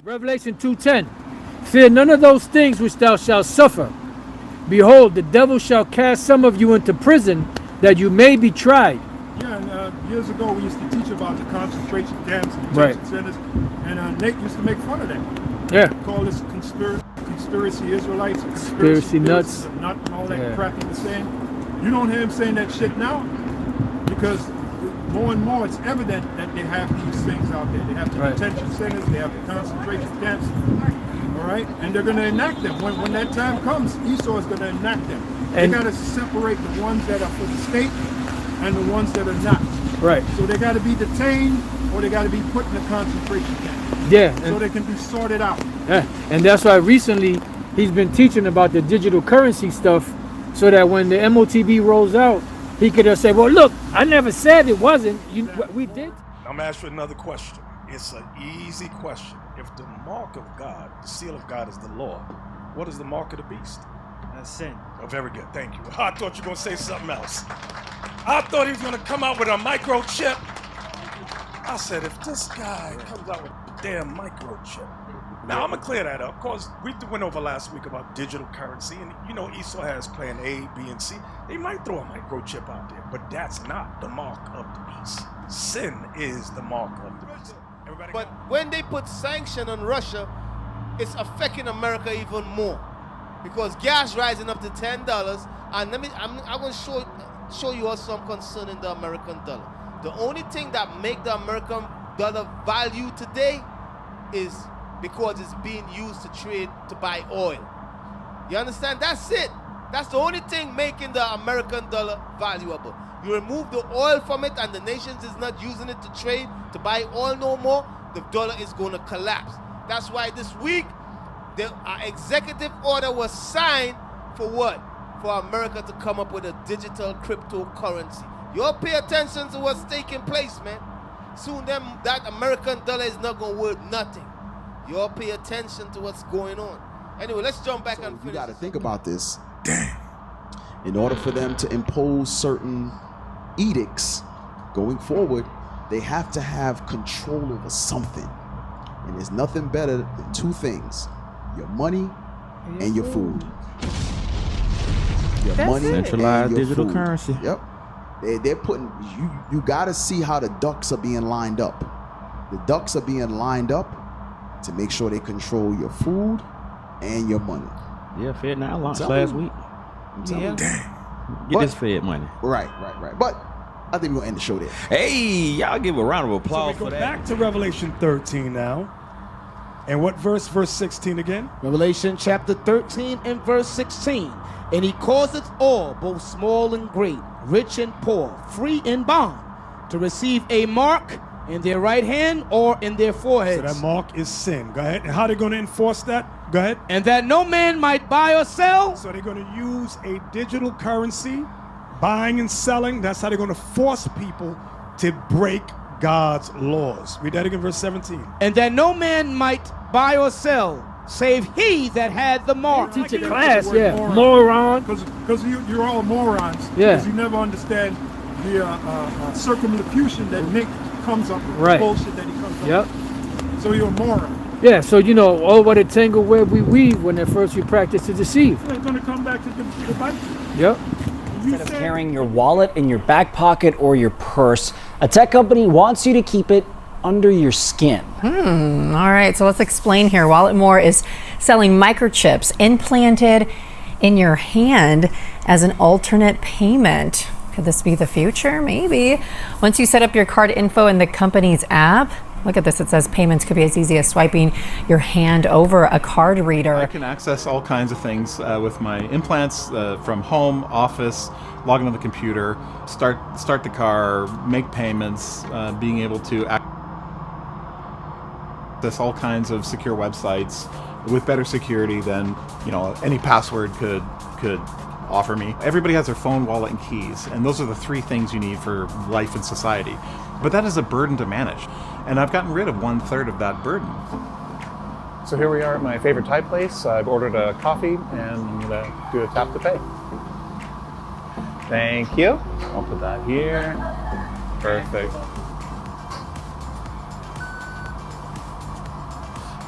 Revelation 2:10. Fear none of those things which thou shalt suffer. Behold, the devil shall cast some of you into prison, that you may be tried. Yeah, and years ago we used to teach about the concentration camps and Right. detention centers, and Nate used to make fun of that. Yeah. Call this conspiracy Israelites, Conspiracy nuts. nut and all that Yeah. crap he was saying. You don't hear him saying that shit now, because more and more it's evident that they have these things out there. They have the Right. detention centers, they have the concentration camps, all right? And they're going to enact them. When that time comes, Esau is going to enact them. And- they got to separate the ones that are for the state and the ones that are not. Right. So they got to be detained or they got to be put in a concentration camp Yeah. so And, they can be sorted out. yeah. And that's why recently he's been teaching about the digital currency stuff, so that when the MOTB rolls out, he could have said, well, look, I never said it wasn't. We did. I'm gonna ask you another question. It's an easy question. If the mark of God, the seal of God is the law, what is the mark of the beast? That's sin. Oh, very good. Thank you. I thought you were gonna say something else. I thought he was gonna come out with a microchip. I said, if this guy comes out with a damn microchip. Now I'm gonna clear that up, because we went over last week about digital currency, and you know Esau has plan A, B, and C. They might throw a microchip out there, but that's not the mark of the beast. Sin is the mark of the beast. Everybody But got it? when they put sanction on Russia, it's affecting America even more, because gas rising up to $10. And I'm going to show you all some concerning the American dollar. The only thing that make the American dollar value today is because it's being used to trade to buy oil. You understand? That's it. That's the only thing making the American dollar valuable. You remove the oil from it and the nations is not using it to trade, to buy oil no more, the dollar is going to collapse. That's why this week, the executive order was signed for what? For America to come up with a digital cryptocurrency. You all pay attention to what's taking place, man. Soon that American dollar is not going to worth nothing. You all pay attention to what's going on. Anyway, let's jump back and finish. You got to think about this. Damn. In order for them to impose certain edicts going forward, they have to have control over something. And there's nothing better than two things: your money and your food. Your money Centralized and your digital food. currency. Yep. They're putting you got to see how the ducks are being lined up. The ducks are being lined up to make sure they control your food and your money. Yeah, Fed now launched telling last you. week. I'm telling you. Get But- this Fed money. Right. But I think we're gonna end the show there. Hey, y'all give a round of So applause we go for that. back to Revelation 13 now. And what verse? Verse 16 again? Revelation chapter 13 and verse 16. And he causeth all, both small and great, rich and poor, free and bond, to receive a mark in their right hand or in their So foreheads. that mark is sin. Go ahead. And how are they going to enforce that? Go ahead. And that no man might buy or sell. So they're going to use a digital currency, buying and selling. That's how they're going to force people to break God's laws. Read that again, verse 17. And that no man might buy or sell, save he that had the mark. Teach a Like class, the word yeah. moron. Moron. Because you're all morons. Yeah. Because you never understand the circumlocution that Nick comes up with. Right. The bullshit that he comes up Yep. with. So you're a moron. Yeah, so all what a tangle web we weave when at first we practice to deceive. They're going to come back to the Bible. Yep. Instead of carrying your wallet in your back pocket or your purse, a tech company wants you to keep it under your skin. All right, so let's explain here. Walletmore is selling microchips implanted in your hand as an alternate payment. Could this be the future? Maybe. Once you set up your card info in the company's app, look at this, it says payments could be as easy as swiping your hand over a card reader. I can access all kinds of things with my implants from home, office, log into the computer, start the car, make payments, being able to access all kinds of secure websites with better security than any password could offer me. Everybody has their phone, wallet, and keys, and those are the three things you need for life and society. But that is a burden to manage, and I've gotten rid of 1/3 of that burden. So here we are at my favorite Thai place. I've ordered a coffee and I'm gonna do a tap to pay. Thank you. I'll put that here. Perfect.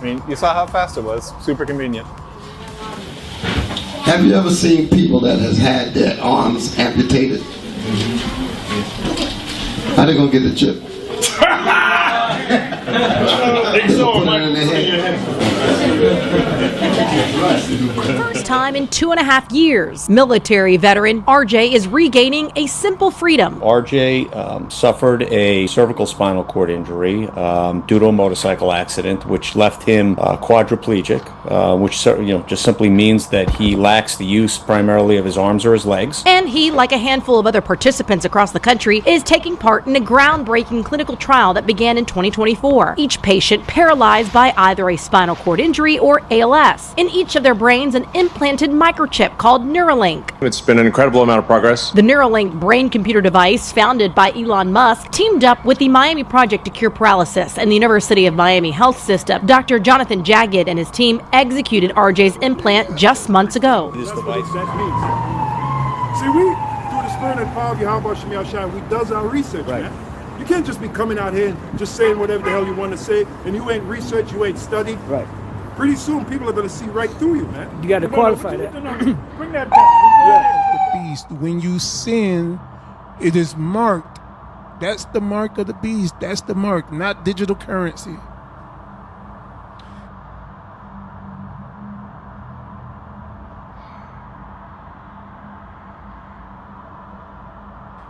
I mean, you saw how fast it was. Super convenient. Have you ever seen people that has had their arms amputated? How they gonna get the chip? First time in 2.5 years, military veteran RJ is regaining a simple freedom. RJ suffered a cervical spinal cord injury due to a motorcycle accident, which left him quadriplegic, which just simply means that he lacks the use primarily of his arms or his legs. And he, like a handful of other participants across the country, is taking part in a groundbreaking clinical trial that began in 2024. Each patient paralyzed by either a spinal cord injury or ALS. In each of their brains, an implanted microchip called Neuralink. It's been an incredible amount of progress. The Neuralink brain-computer device, founded by Elon Musk, teamed up with the Miami Project to Cure Paralysis and the University of Miami Health System. Dr. Jonathan Jagged and his team executed RJ's implant just months ago. This device. See, we, through the spirit and power of Yahweh Shem Yahshua, we does our research, man. You can't just be coming out here and just saying whatever the hell you want to say, and you ain't researched, you ain't studied. Right. Pretty soon, people are going to see right through you, man. You got to qualify that. Bring that back. The beast. When you sin, it is marked. That's the mark of the beast. That's the mark, not digital currency.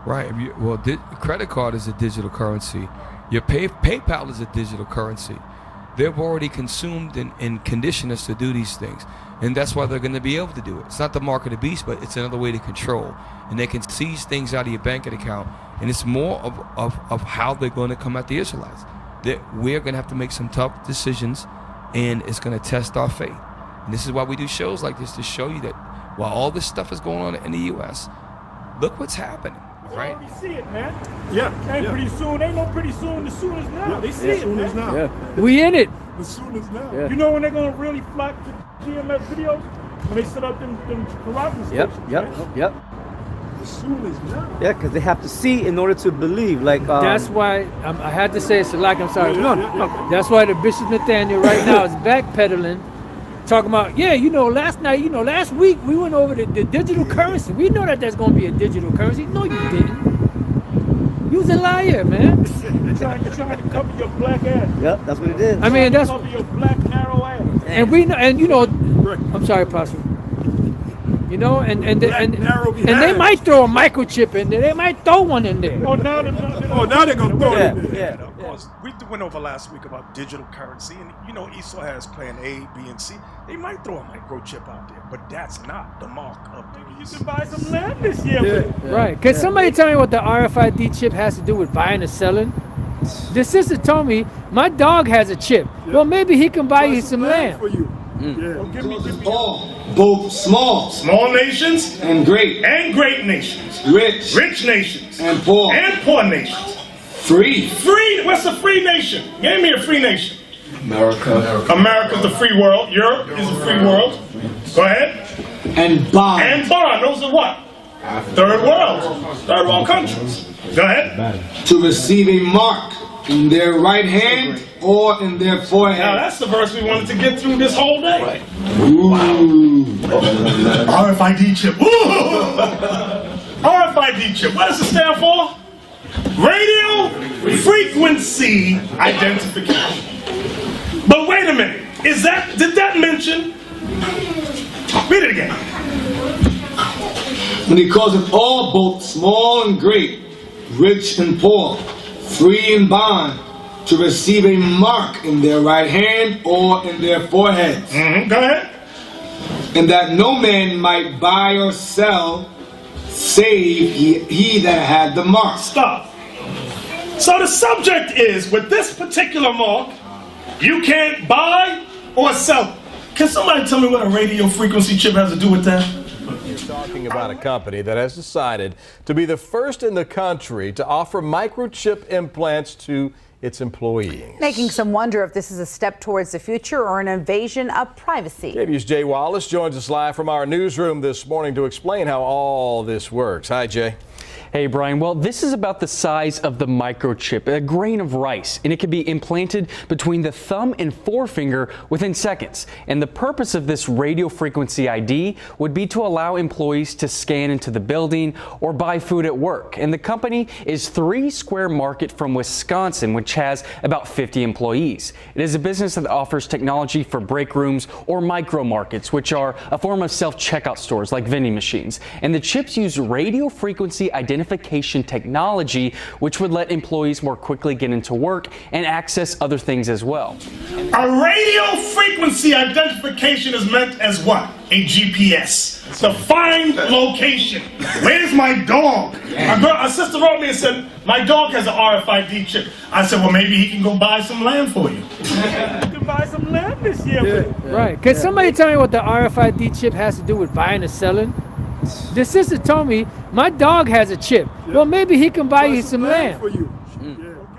Right. Well, credit card is a digital currency. Your PayPal is a digital currency. They've already consumed and conditioned us to do these things. And that's why they're going to be able to do it. It's not the mark of the beast, but it's another way to control. And they can seize things out of your banking account. And it's more of how they're going to come at the Israelites. That we're going to have to make some tough decisions, and it's going to test our faith. And this is why we do shows like this, to show you that while all this stuff is going on in the U.S., look what's happening. Right. You see it, man. Yeah. Ain't pretty soon. Ain't no pretty soon. The soon is now. Yeah. They see it, soon is now. Yeah. We in it. The soon is now. Yeah. You know when they're gonna really flock to GMS videos? When they set up them corruption stations. Yep. The soon is now. Yeah, because they have to see in order to believe. Like that's why I had to say it's like I'm sorry. No. That's why the Bishop Nathanyel right now is backpedaling. Talking about, last week we went over the digital currency. We know that there's going to be a digital currency. No, you didn't. You was a liar, man. trying to cover your black ass. Yep, that's what it is. I mean, that's cover your black narrow ass. And we know, I'm sorry, Pastor. You know, and they might throw a microchip in there. They might throw one in there. Oh, now they're gonna throw it in there. Yeah. Of course, we went over last week about digital currency, and Esau has plan A, B, and C. They might throw a microchip out there, but that's not the mark of the beast. You can buy some land this year with it. Right. Can somebody tell me what the RFID chip has to do with buying and selling? The sister told me my dog has a chip. Yeah. Well, maybe he can buy you some land for you. Yeah. Well, give me all, both small nations and great nations, rich nations and poor nations, free. What's a free nation? Give me a free nation. America's the free world. Europe is a free world. Go ahead. And bond. Those are what? Third world countries. Go ahead. To receive a mark in their right hand or in their forehead. Now that's the verse we wanted to get through this whole day. Right. Ooh. RFID chip. RFID chip. What does it stand for? Radio frequency identification. But wait a minute. Did that mention? Read it again. When he calls it all, both small and great, rich and poor, free and bond, to receive a mark in their right hand or in their foreheads. Go ahead. And that no man might buy or sell, save he that had the mark. Stop. So the subject is, with this particular mark, you can't buy or sell. Can somebody tell me what a radio frequency chip has to do with that? You're talking about a company that has decided to be the first in the country to offer microchip implants to its employees. Making some wonder if this is a step towards the future or an invasion of privacy. KBU's Jay Wallace joins us live from our newsroom this morning to explain how all this works. Hi, Jay. Hey, Brian. Well, this is about the size of the microchip, a grain of rice, and it can be implanted between the thumb and forefinger within seconds. And the purpose of this radio frequency ID would be to allow employees to scan into the building or buy food at work. And the company is 3 Square Market from Wisconsin, which has about 50 employees. It is a business that offers technology for break rooms or micro markets, which are a form of self-checkout stores like vending machines. And the chips use radio frequency identification technology, which would let employees more quickly get into work and access other things as well. A radio frequency identification is meant as what? A GPS. To find location. Where's my dog? A sister wrote me and said, my dog has an RFID chip. I said, well, maybe he can go buy some land for you. You can buy some land this year. Right. Can somebody tell me what the RFID chip has to do with buying or selling? The sister told me my dog has a chip. Well, maybe he can buy you some land. For you.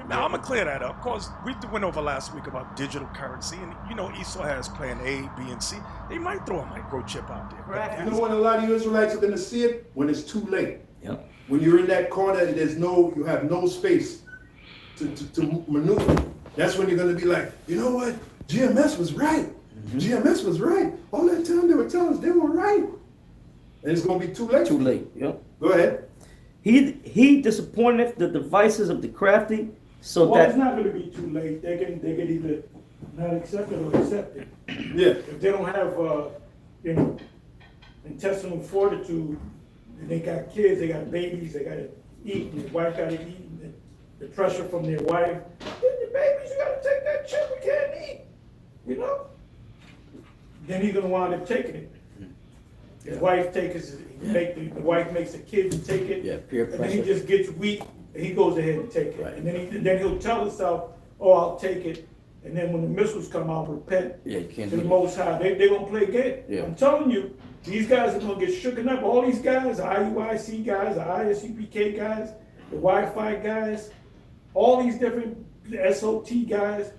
Now, I'm going to clear that up because we went over last week about digital currency, and you know Esau has plan A, B, and C. They might throw a microchip out there. Right. You know when a lot of you Israelites are going to see it? When it's too late. Yep. When you're in that corner and you have no space to maneuver. That's when you're going to be like, you know what? GMS was right. GMS was right. All that time they were telling us they were right. And it's going to be too late. Too late, yep. Go ahead. He disappointed the devices of the crafty, so well, that it's not going to be too late. They can either not accept it or accept it. Yeah. If they don't have intestinal fortitude, and they got kids, they got babies, they got to eat, and their wife got to eat, and the pressure from their wife. Then the babies, you got to take that chip. We can't eat. You know. Then he's going to wind up taking it. His wife takes it, the wife makes the kids take it, peer and then he pressure. just gets weak and he goes ahead and take it. And then he'll tell himself, oh, I'll take it. And then when the missiles come out, repent you can't to do the that. Most High. They're going to play game. Yeah. I'm telling you, these guys are going to get shooken up. All these guys, the IUIC guys, the ISUPK guys, the Wi-Fi guys, all these different SOT guys,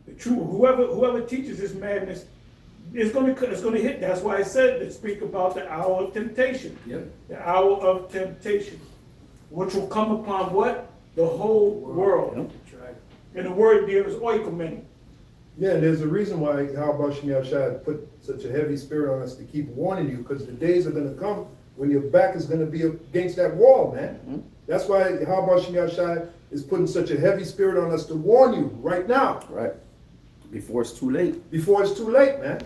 the true whoever teaches this madness, it's going to hit. That's why I said to speak about the hour of temptation. Yep. The hour of temptation, which will come upon what? The whole world. Yep. And the word there is oikoumene. Yeah, and there's a reason why how about Shemiel Shai put such a heavy spirit on us to keep warning you, because the days are going to come when your back is going to be against that wall, man. That's why how about Shemiel Shai is putting such a heavy spirit on us to warn you right now. Right. Before it's too late. Before it's too late, man.